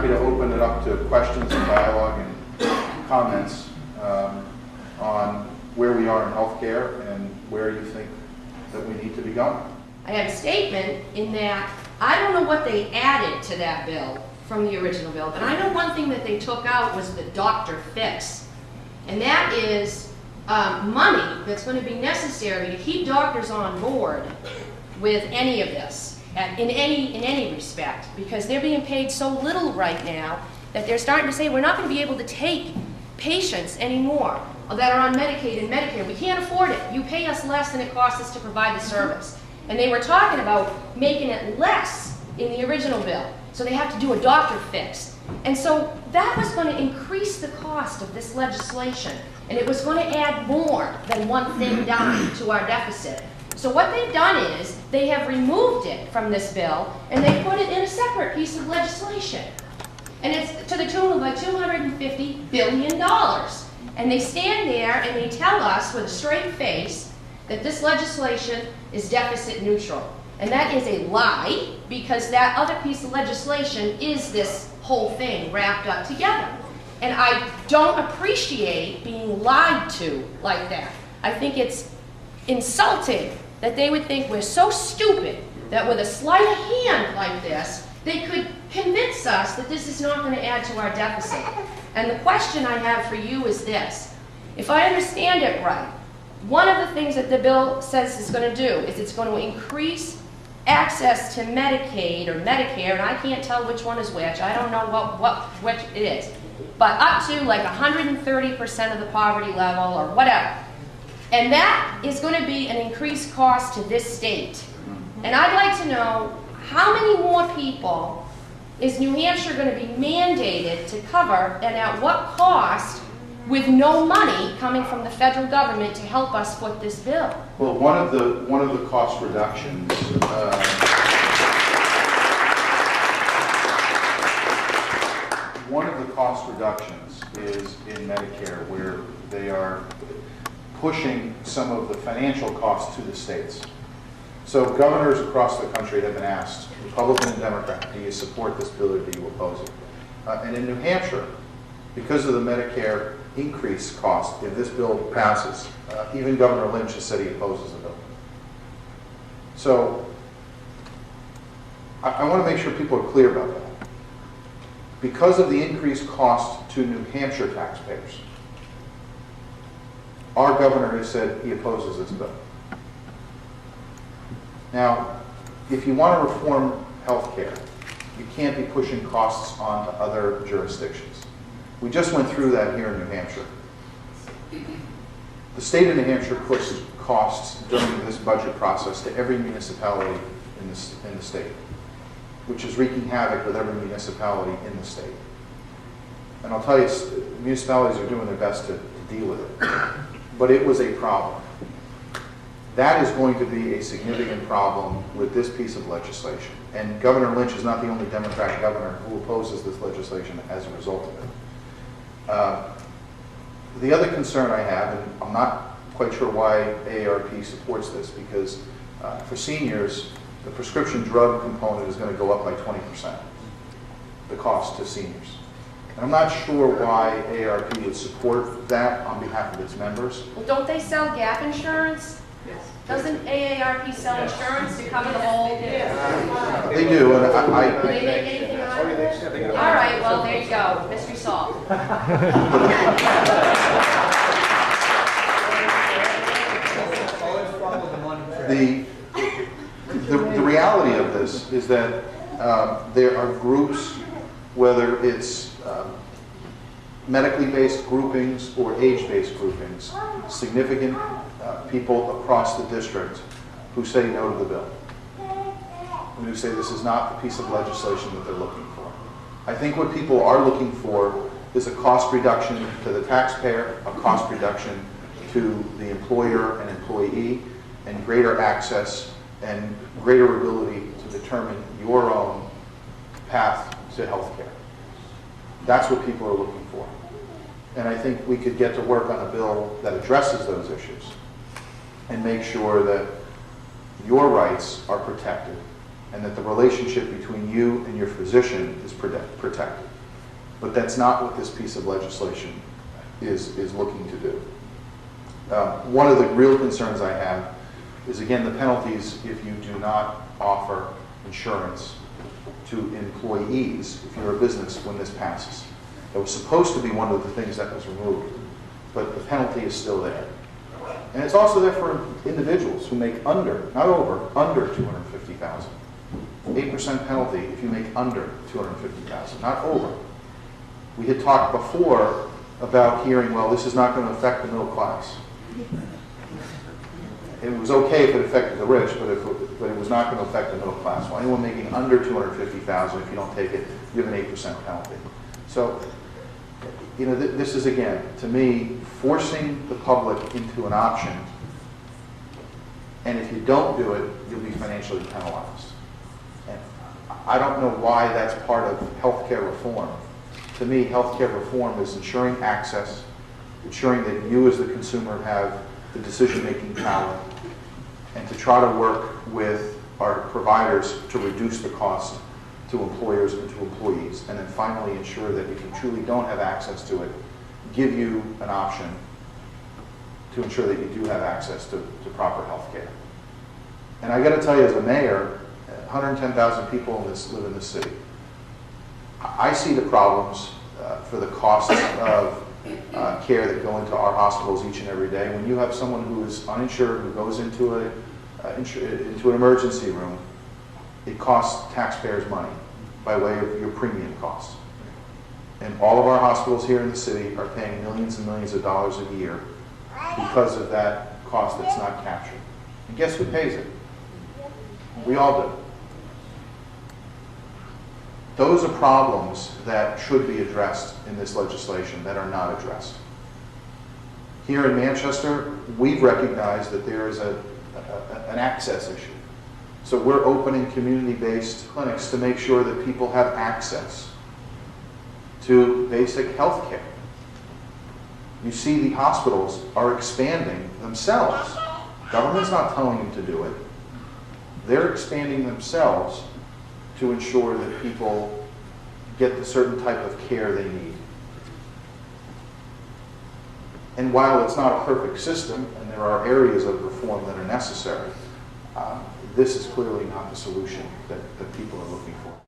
happy to open it up to questions and dialogue and comments on where we are in healthcare and where you think that we need to be going. I have a statement in that I don't know what they added to that bill from the original bill, but I know one thing that they took out was the doctor fix. And that is money that's going to be necessary to keep doctors on board with any of this, in any respect, because they're being paid so little right now that they're starting to say we're not going to be able to take patients anymore that are on Medicaid and Medicare. We can't afford it. You pay us less than it costs us to provide the service. And they were talking about making it less in the original bill. So they have to do a doctor fix. And so that was going to increase the cost of this legislation. And it was going to add more than one thin dime to our deficit. So what they've done is they have removed it from this bill and they put it in a separate piece of legislation. And it's to the tune of like $250 billion. And they stand there and they tell us with a straight face that this legislation is deficit neutral. And that is a lie, because that other piece of legislation is this whole thing wrapped up together. And I don't appreciate being lied to like that. I think it's insulting that they would think we're so stupid that with a sleight of hand like this, they could convince us that this is not going to add to our deficit. And the question I have for you is this. If I understand it right, one of the things that the bill says it's going to do is it's going to increase access to Medicaid or Medicare, and I can't tell which one is which. I don't know which it is. But up to like 130% of the poverty level or whatever. And that is going to be an increased cost to this state. And I'd like to know how many more people is New Hampshire going to be mandated to cover, and at what cost, with no money coming from the federal government to help us foot this bill? Well, one of the cost reductions is in Medicare, where they are pushing some of the financial costs to the states. So governors across the country have been asked, Republican and Democrat, do you support this bill or do you oppose it? And in New Hampshire, because of the Medicare increase cost, if this bill passes, even Governor Lynch has said he opposes the bill. So I want to make sure people are clear about that. Because of the increased cost to New Hampshire taxpayers, our governor has said he opposes this bill. Now, if you want to reform health care, you can't be pushing costs onto other jurisdictions. We just went through that here in New Hampshire. The state of New Hampshire puts costs during this budget process to every municipality in the state, which is wreaking havoc with every municipality in the state. And I'll tell you, municipalities are doing their best to deal with it. But it was a problem. That is going to be a significant problem with this piece of legislation. And Governor Lynch is not the only Democrat governor who opposes this legislation as a result of it. The other concern I have, and I'm not quite sure why AARP supports this, because for seniors, the prescription drug component is going to go up by 20%, the cost to seniors. And I'm not sure why AARP would support that on behalf of its members. Well, don't they sell gap insurance? Yes. Doesn't AARP sell insurance to cover the whole? They do, and Do they make anything out of it? All right, well, there you go. Mystery solved. The reality of this is that there are groups, whether it's medically based groupings or age-based groupings, significant people across the district who say no to the bill, and who say this is not the piece of legislation that they're looking for. I think what people are looking for is a cost reduction to the taxpayer, a cost reduction to the employer and employee, and greater access and greater ability to determine your own path to health care. That's what people are looking for. And I think we could get to work on a bill that addresses those issues and make sure that your rights are protected and that the relationship between you and your physician is protected. But that's not what this piece of legislation is looking to do. One of the real concerns I have is, again, the penalties if you do not offer insurance to employees if you're a business when this passes. It was supposed to be one of the things that was removed, but the penalty is still there. And it's also there for individuals who make under, not over, under $250,000. 8% penalty if you make under $250,000, not over. We had talked before about hearing, well, this is not going to affect the middle class. It was okay if it affected the rich, but it was not going to affect the middle class. Well, anyone making under $250,000, if you don't take it, you have an 8% penalty. So, you know, this is, again, to me, forcing the public into an option, and if you don't do it, you'll be financially penalized. And I don't know why that's part of healthcare reform. To me, healthcare reform is ensuring access, ensuring that you as the consumer have the decision-making power, and to try to work with our providers to reduce the cost to employers and to employees, and then finally ensure that if you truly don't have access to it, give you an option to ensure that you do have access to proper health care. And I got to tell you, as a mayor, 110,000 people live in this city. I see the problems for the costs of care that go into our hospitals each and every day. When you have someone who is uninsured, who goes into an emergency room, it costs taxpayers money by way of your premium costs. And all of our hospitals here in the city are paying millions and millions of dollars a year because of that cost that's not captured. And guess who pays it? We all do. Those are problems that should be addressed in this legislation that are not addressed. Here in Manchester, we've recognized that there is an access issue. So we're opening community-based clinics to make sure that people have access to basic health care. You see the hospitals are expanding themselves. Government's not telling them to do it. They're expanding themselves to ensure that people get the certain type of care they need. And while it's not a perfect system, and there are areas of reform that are necessary, this is clearly not the solution that people are looking for.